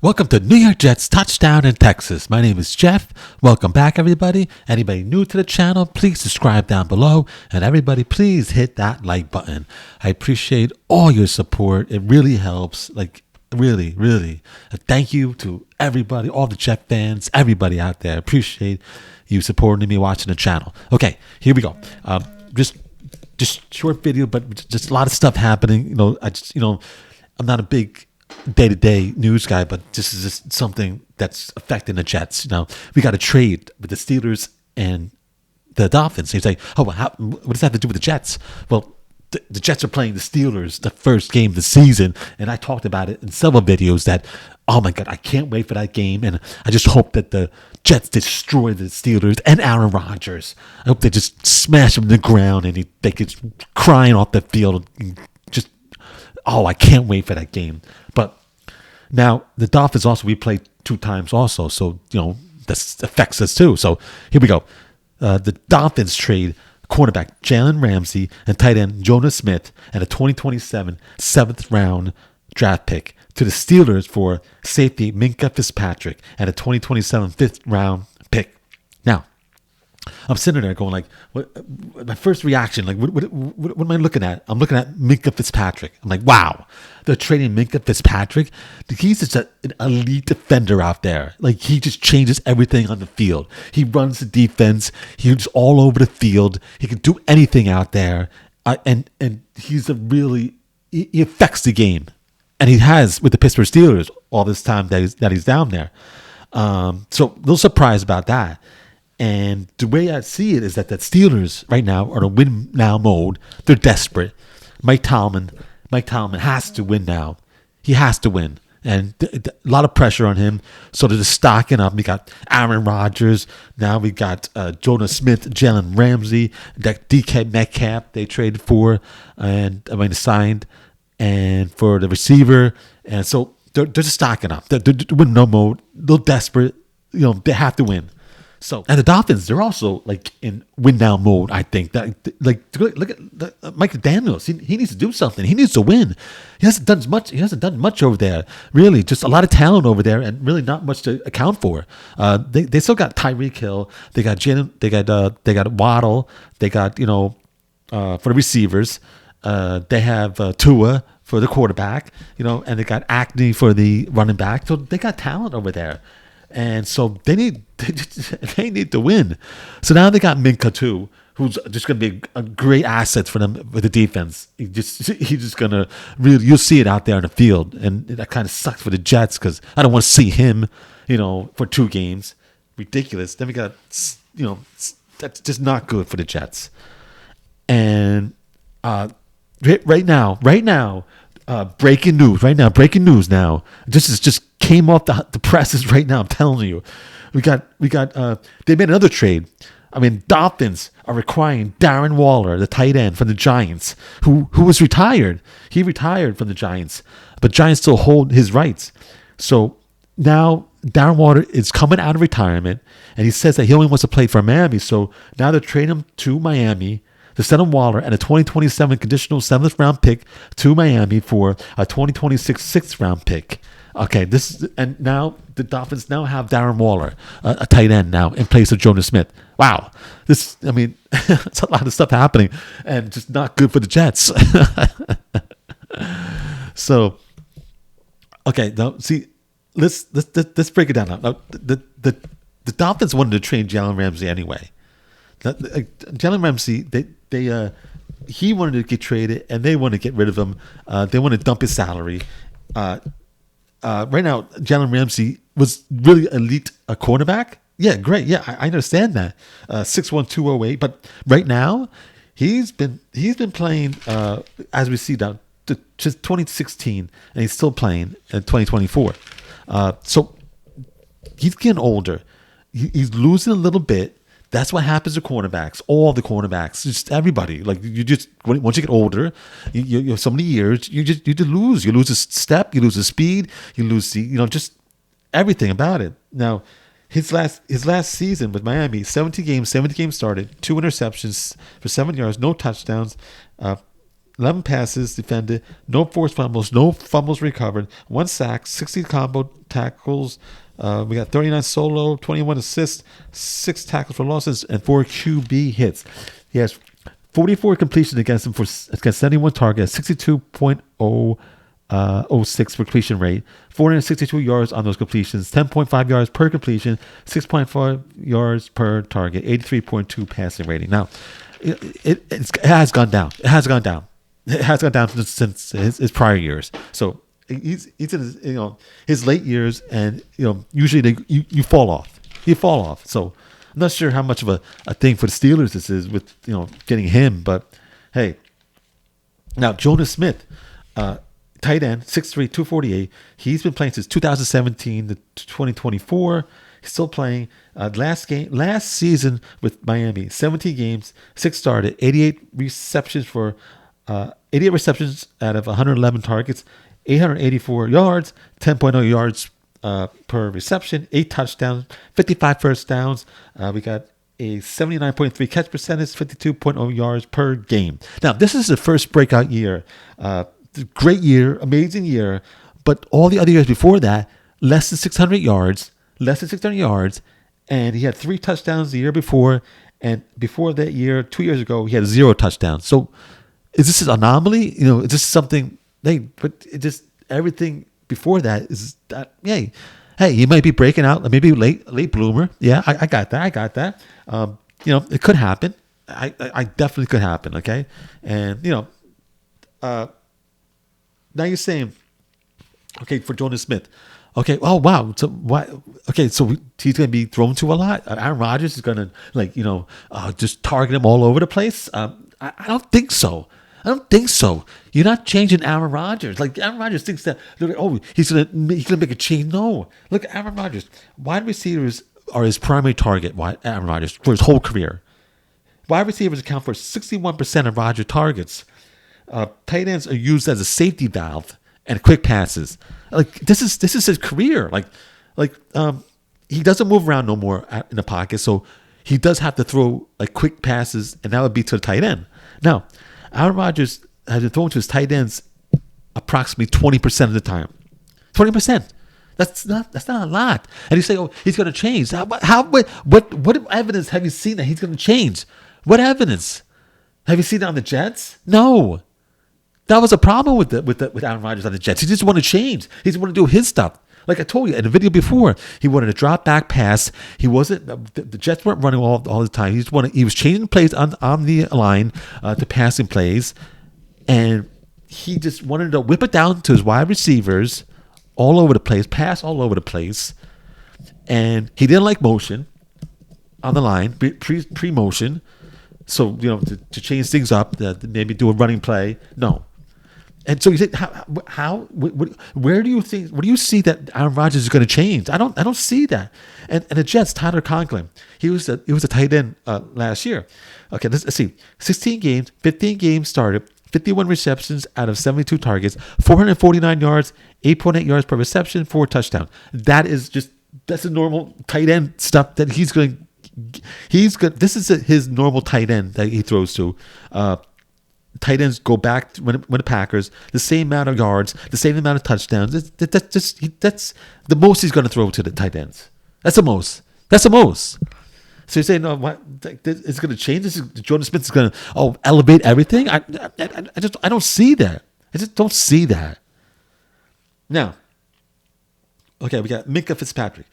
Welcome to New York Jets Touchdown in Texas. My name is Jeff. Welcome back, everybody. Anybody new to the channel, please subscribe down below. And everybody, please hit that like button. I appreciate all your support. It really helps. Really. Thank you to everybody, all the Jet fans, everybody out there. Appreciate you supporting me, watching the channel. Okay, here we go. Just short video, but just a lot of stuff happening. I'm not a big day-to-day news guy, but this is just something that's affecting the Jets. We got a trade with the Steelers and the Dolphins. He's like, what does that have to do with the Jets? Well, the Jets are playing the Steelers the first game of the season, and I talked about it in several videos that, oh my God, I can't wait for that game, and I just hope that the Jets destroy the Steelers and Aaron Rodgers. I hope they just smash him to the ground and they get crying off the field. I can't wait for that game. But now the Dolphins also, we played 2 times also, so this affects us too. So here we go. The Dolphins trade cornerback Jalen Ramsey and tight end Jonnu Smith and a 2027 7th round draft pick to the Steelers for safety Minkah Fitzpatrick and a 2027 5th round pick. Now, I'm sitting there going what my first reaction, what am I looking at? I'm looking at Minkah Fitzpatrick. I'm like, wow, they're trading Minkah Fitzpatrick. He's just an elite defender out there. He just changes everything on the field. He runs the defense. He's all over the field. He can do anything out there. And he's he affects the game. And he has with the Pittsburgh Steelers all this time that he's down there. So a little surprised about that. And the way I see it is that the Steelers right now are in win now mode. They're desperate. Mike Tomlin has to win now. He has to win. And a lot of pressure on him. So they're just stocking up. We got Aaron Rodgers. Now we got Jonnu Smith, Jalen Ramsey, that DK Metcalf they traded for signed, and for the receiver. And so they're just stocking up. They're win no mode. They're desperate. They have to win. So, and the Dolphins, they're also in win now mode. I think that look at Mike Daniels. He needs to do something. He needs to win. He hasn't done much. He hasn't done much over there. Really, just a lot of talent over there, and really not much to account for. They still got Tyreek Hill. They got Jalen. They got Waddle. They got for the receivers. They have Tua for the quarterback. And they got Acne for the running back. So they got talent over there. And so they need to win. So now they got Minkah too, who's just going to be a great asset for them with the defense. He's just going to really, you'll see it out there in the field. And that kind of sucks for the Jets because I don't want to see him, for 2 games. Ridiculous. Then we got, that's just not good for the Jets. And right now, breaking news now. This is just came off the presses right now. I'm telling you, we got. They made another trade. Dolphins are requiring Darren Waller, the tight end from the Giants, who was retired. He retired from the Giants, but Giants still hold his rights. So now Darren Waller is coming out of retirement, and he says that he only wants to play for Miami. So now they're trading him to Miami to send him Waller and a 2027 conditional 7th round pick to Miami for a 2026 6th round pick. Okay, and now the Dolphins now have Darren Waller, a tight end now in place of Jonnu Smith. Wow, it's a lot of stuff happening, and just not good for the Jets. So, okay, now see, let's break it down now. The Dolphins wanted to trade Jalen Ramsey anyway. Jalen Ramsey, he wanted to get traded, and they wanted to get rid of him. They want to dump his salary. Right now, Jalen Ramsey was really elite cornerback. Yeah, great. Yeah, I understand that. 6'1", 208. But right now, he's been playing as we see now, just 2016, and he's still playing in 2024. So he's getting older. He's losing a little bit. That's what happens to cornerbacks. All the cornerbacks, just everybody. Once you get older, you have so many years, you just lose. You lose a step, you lose the speed, you lose just everything about it. Now, his last season with Miami, 70 games started, 2 interceptions for 7 yards, no touchdowns. 11 passes defended, no forced fumbles, no fumbles recovered, 1 sack, 60 combo tackles. We got 39 solo, 21 assists, 6 tackles for losses, and 4 QB hits. He has 44 completions against him against 71 targets, 62.06 completion rate, 462 yards on those completions, 10.5 yards per completion, 6.5 yards per target, 83.2 passing rating. Now, it has gone down. It has gone down. It has gone down since his prior years. So he's in his, his late years, and usually you fall off. You fall off. So I'm not sure how much of a thing for the Steelers this is with getting him, but hey. Now Jonnu Smith, tight end, 6'3", 248. He's been playing since 2017 to 2024. He's still playing. Last season with Miami, 17 games, 6 started, 88 receptions out of 111 targets, 884 yards, 10.0 yards per reception, 8 touchdowns, 55 first downs. We got a 79.3 catch percentage, 52.0 yards per game. Now, this is the first breakout year. Great year, amazing year. But all the other years before that, less than 600 yards, and he had 3 touchdowns the year before. And before that year, 2 years ago, he had 0 touchdowns. So is this an anomaly? Is this something? But it just everything before that is that. Hey, he might be breaking out, maybe late bloomer. Yeah, I got that. It could happen. I definitely could happen. Okay, and now you're saying, okay, for Jonnu Smith. Okay. Oh wow. So why? Okay. So he's going to be thrown to a lot. Aaron Rodgers is going to just target him all over the place. I don't think so. You're not changing Aaron Rodgers. Like Aaron Rodgers thinks that he's gonna make a change. No. Look, Aaron Rodgers. Wide receivers are his primary target. Aaron Rodgers for his whole career. Wide receivers account for 61% of Rodgers targets. Tight ends are used as a safety valve and quick passes. Like this is his career. He doesn't move around no more in the pocket, so he does have to throw quick passes, and that would be to the tight end. Now, Aaron Rodgers has been thrown to his tight ends approximately 20% of the time. 20%. That's not a lot. And you say, he's going to change. What evidence have you seen that he's going to change? What evidence? Have you seen it on the Jets? No. That was a problem with Aaron Rodgers on the Jets. He just wanted to change. He just wanted to do his stuff. Like I told you in the video before, he wanted a drop back pass. He wasn't. The Jets weren't running all the time. He was changing plays on the line to passing plays, and he just wanted to whip it down to his wide receivers all over the place, pass all over the place, and he didn't like motion on the line, pre-motion. So to change things up, maybe do a running play. No. And so you say, where do you think? What do you see that Aaron Rodgers is going to change? I don't see that. And the Jets, Tyler Conklin, he was a tight end last year. Okay, let's see. 16 games, 15 games started, 51 receptions out of 72 targets, 449 yards, 8.8 yards per reception, 4 touchdowns. That's the normal tight end stuff that he's going. This is his normal tight end that he throws to. Tight ends go back when the Packers, the same amount of yards, the same amount of touchdowns. That's the most he's going to throw to the tight ends. That's the most. So you're saying, no, what? It's going to change? Jonnu Smith is going to elevate everything? I don't see that. I just don't see that. Now, okay, we got Minkah Fitzpatrick.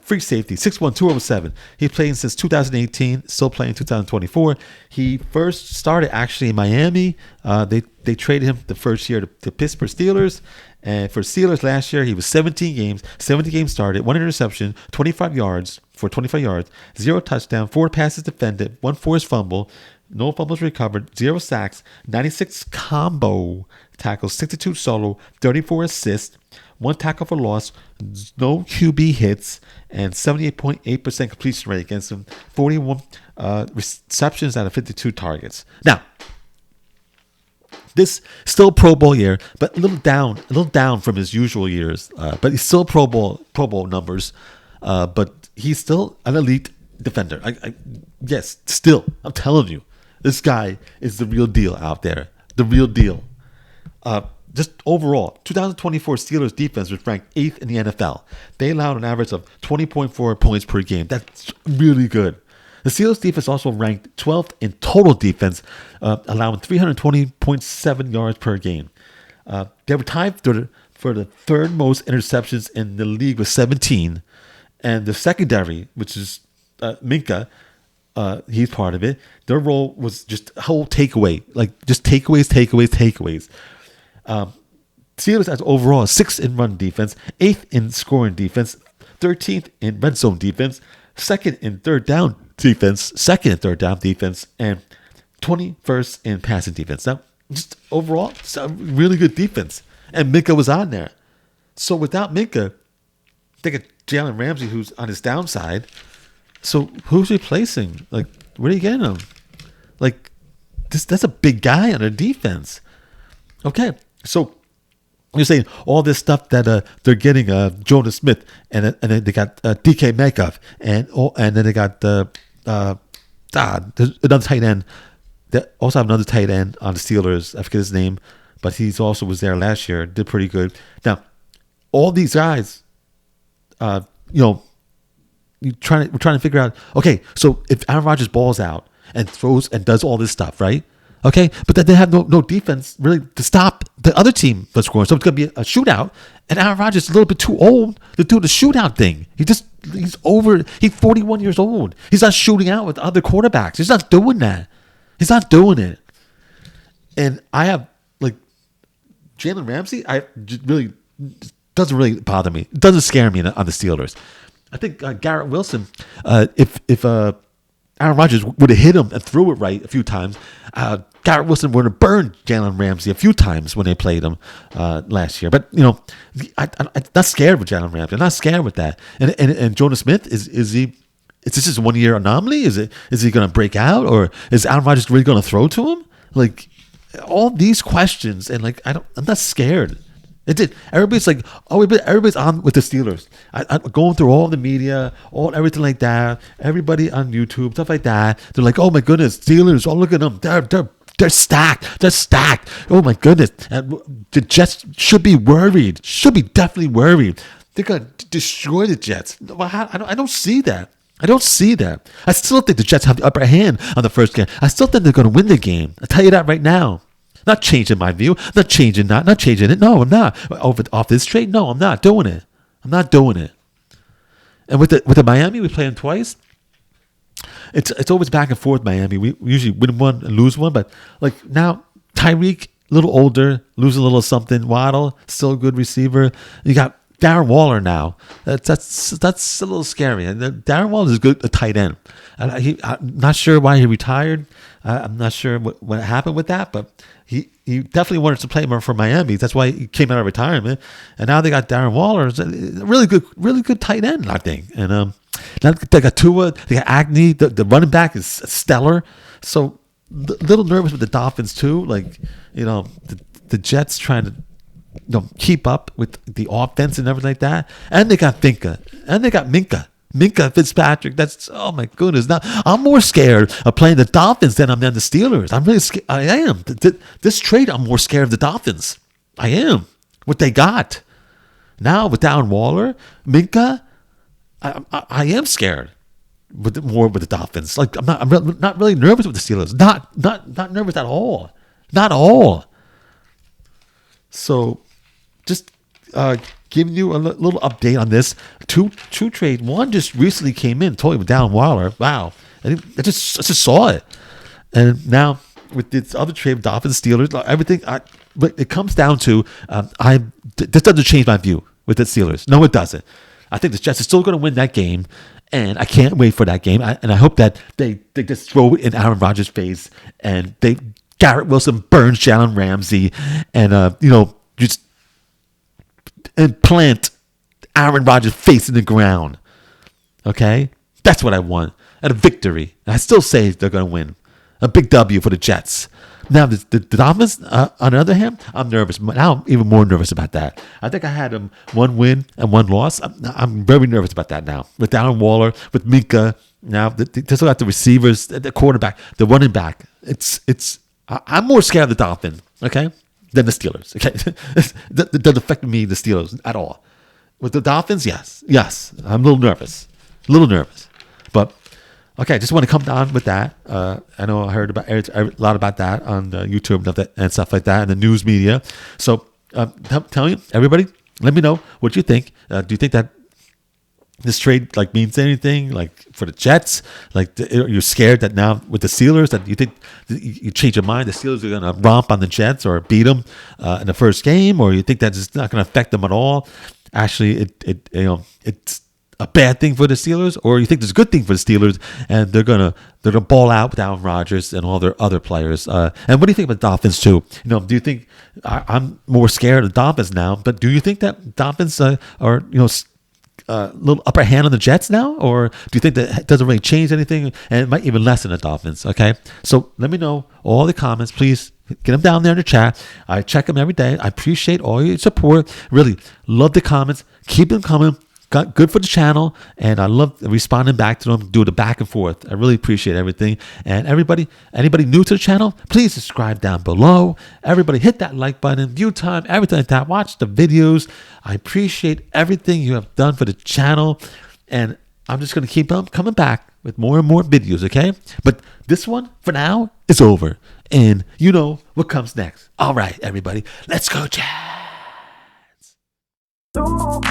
Free safety, 6'1", 207. He's playing since 2018, still playing 2024. He first started actually in Miami. They traded him the first year to Pittsburgh Steelers. And for Steelers last year, he was 17 games started, 1 interception, 25 yards, 0 touchdown, 4 passes defended, 1 forced fumble, no fumbles recovered, 0 sacks, 96 combo tackles, 62 solo, 34 assists, 1 tackle for loss, no QB hits, and 78.8% completion rate against him, 41 receptions out of 52 targets. Now, this still Pro Bowl year, but a little down from his usual years. But he's still Pro Bowl numbers. But he's still an elite defender. Yes, still, I'm telling you, this guy is the real deal out there. the real deal. Just overall, 2024 Steelers defense was ranked 8th in the NFL. They allowed an average of 20.4 points per game. That's really good. The Steelers defense also ranked 12th in total defense, allowing 320.7 yards per game. They were tied for the third most interceptions in the league with 17. And the secondary, which is Minkah, he's part of it. Their role was just a whole takeaway, like just takeaways. Steelers as overall 6th in run defense, 8th in scoring defense, 13th in red zone defense, 2nd in third down defense, and 21st in passing defense. Now, just overall, it's a really good defense. And Minkah was on there. So without Minkah, they got Jalen Ramsey, who's on his downside. So who's replacing? Like, where are you getting him? Like, that's a big guy on their defense. Okay, so you're saying all this stuff that they're getting Jonnu Smith, and then they got DK Metcalf, and then they got there's another tight end. They also have another tight end on the Steelers. I forget his name, but he's also was there last year. Did pretty good. Now, all these guys, we're trying to figure out. Okay, so if Aaron Rodgers balls out and throws and does all this stuff, right? Okay, but then they have no defense really to stop the other team from scoring. So it's going to be a shootout, and Aaron Rodgers is a little bit too old to do the shootout thing. He's over. He's 41 years old. He's not shooting out with other quarterbacks. He's not doing that. He's not doing it. And I have like Jaylen Ramsey. Really doesn't really bother me. It doesn't scare me on the Steelers. I think Garrett Wilson. If Aaron Rodgers would have hit him and threw it right a few times, Garrett Wilson would have burned Jalen Ramsey a few times when they played him last year. But I'm not scared with Jalen Ramsey. I'm not scared with that. And Jonnu Smith is he? Is this just a 1 year anomaly? Is he going to break out, or is Aaron Rodgers really going to throw to him? Like all these questions, and like I'm not scared. Everybody's like, everybody's on with the Steelers. I'm going through all the media, everything like that. Everybody on YouTube, stuff like that. They're like, oh my goodness, Steelers! Oh, look at them. They're stacked. They're stacked. Oh my goodness! And the Jets should be worried. Should be definitely worried. They're gonna destroy the Jets. I don't see that. I still think the Jets have the upper hand on the first game. I still think they're going to win the game. I'll tell you that right now. Not changing my view. Not changing it. No, I'm not. Off this trade? No, I'm not doing it. And with the Miami, we play them twice. It's always back and forth, Miami. We usually win one and lose one. But like now, Tyreek, a little older, losing a little something. Waddle, still a good receiver. You got Darren Waller now. That's a little scary. And Darren Waller is a tight end. I'm not sure why he retired. I'm not sure what happened with that, but he definitely wanted to play more for Miami. That's why he came out of retirement. And now they got Darren Waller, a really good tight end, I think. And now they got Tua, they got Agnew. The running back is stellar. So a little nervous with the Dolphins too. Like the Jets trying to keep up with the offense and everything like that. And they got Minkah. And they got Minkah Fitzpatrick. That's, oh my goodness. Now, I'm more scared of playing the Dolphins than I'm than the Steelers. I'm really scared. I am. This trade, I'm more scared of the Dolphins. I am. What they got. Now, with Darren Waller, Minkah, I am scared more with the Dolphins. Like, I'm not really nervous with the Steelers. Not nervous at all. Not at all. So, just giving you a little update on this. Two trade. One just recently came in, totally with Darren Waller. Wow. I just saw it. And now with this other trade with Dolphins, Steelers, everything, but it comes down to, this doesn't change my view with the Steelers. No, it doesn't. I think the Jets are still going to win that game, and I can't wait for that game. And I hope that they just throw it in Aaron Rodgers' face, and Garrett Wilson burns Jalen Ramsey, and just and plant Aaron Rodgers' face in the ground. Okay, that's what I want, and a victory. And I still say they're going to win. A big W for the Jets. Now, the Dolphins, on the other hand, I'm nervous. Now I'm even more nervous about that. I think I had them one win and one loss. I'm very nervous about that now. With Darren Waller, with Minkah, now they still got the receivers, the quarterback, the running back. It's I'm more scared of the Dolphins, okay, than the Steelers. Okay, that doesn't affect me, the Steelers, at all. With the Dolphins, yes, I'm a little nervous, but okay. I just want to come down with that. I know I heard about a lot about that on YouTube and stuff like that, and the news media. So tell me, everybody, let me know what you think. Do you think that this trade like means anything like for the Jets? Like you're scared that now with the Steelers that you think you change your mind, the Steelers are going to romp on the Jets or beat them in the first game, or you think that it's not going to affect them at all? Actually, it's a bad thing for the Steelers, or you think it's a good thing for the Steelers and they're gonna ball out with Aaron Rodgers and all their other players? And what do you think about the Dolphins too? Do you think I'm more scared of the Dolphins now? But do you think that Dolphins are a little upper hand on the Jets now, or do you think that it doesn't really change anything and it might even lessen the Dolphins? Okay, so let me know all the comments, please. Get them down there in the chat. I check them every day. I appreciate all your support. Really love the comments. Keep them coming. Good for the channel, and I love responding back to them, do the back and forth. I really appreciate everything. And anybody new to the channel, please subscribe down below. Everybody hit that like button, view time, everything like that. Watch the videos. I appreciate everything you have done for the channel, and I'm just going to keep on coming back with more and more videos, okay? But this one, for now, is over, and you know what comes next. All right, everybody, let's go, Jets! Don't